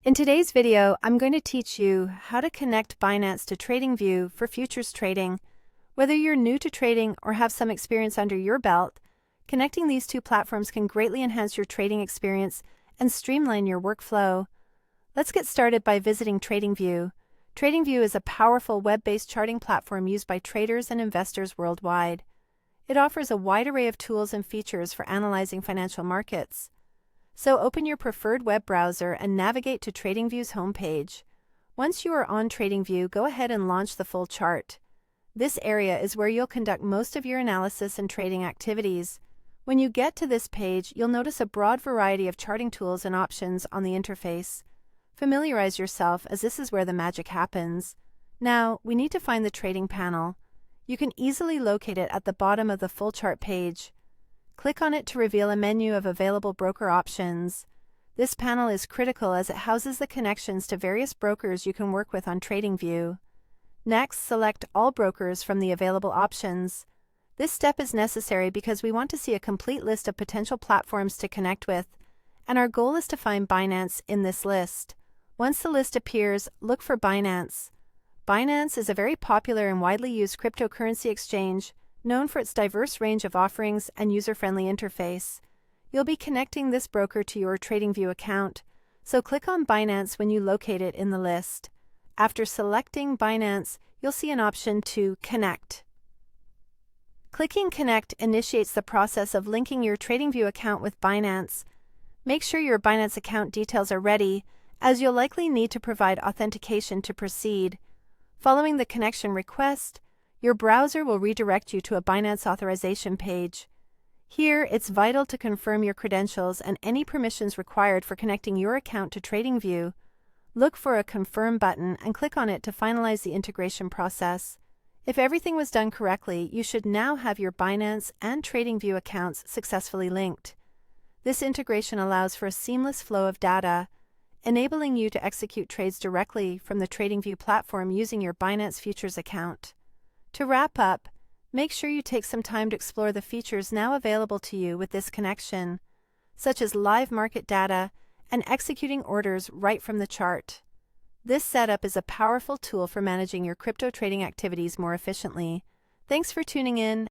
In today's video, I'm going to teach you how to connect Binance to TradingView for futures trading. Whether you're new to trading or have some experience under your belt, connecting these two platforms can greatly enhance your trading experience and streamline your workflow. Let's get started by visiting TradingView. TradingView is a powerful web-based charting platform used by traders and investors worldwide. It offers a wide array of tools and features for analyzing financial markets. So open your preferred web browser and navigate to TradingView's homepage. Once you are on TradingView, go ahead and launch the full chart. This area is where you'll conduct most of your analysis and trading activities. When you get to this page, you'll notice a broad variety of charting tools and options on the interface. Familiarize yourself, as this is where the magic happens. Now, we need to find the trading panel. You can easily locate it at the bottom of the full chart page. Click on it to reveal a menu of available broker options. This panel is critical as it houses the connections to various brokers you can work with on TradingView. Next, select all brokers from the available options. This step is necessary because we want to see a complete list of potential platforms to connect with, and our goal is to find Binance in this list. Once the list appears, look for Binance. Binance is a very popular and widely used cryptocurrency exchange, known for its diverse range of offerings and user-friendly interface. You'll be connecting this broker to your TradingView account, so click on Binance when you locate it in the list. After selecting Binance, you'll see an option to Connect. Clicking Connect initiates the process of linking your TradingView account with Binance. Make sure your Binance account details are ready, as you'll likely need to provide authentication to proceed. Following the connection request, your browser will redirect you to a Binance authorization page. Here, it's vital to confirm your credentials and any permissions required for connecting your account to TradingView. Look for a Confirm button and click on it to finalize the integration process. If everything was done correctly, you should now have your Binance and TradingView accounts successfully linked. This integration allows for a seamless flow of data, enabling you to execute trades directly from the TradingView platform using your Binance Futures account. To wrap up, make sure you take some time to explore the features now available to you with this connection, such as live market data and executing orders right from the chart. This setup is a powerful tool for managing your crypto trading activities more efficiently. Thanks for tuning in,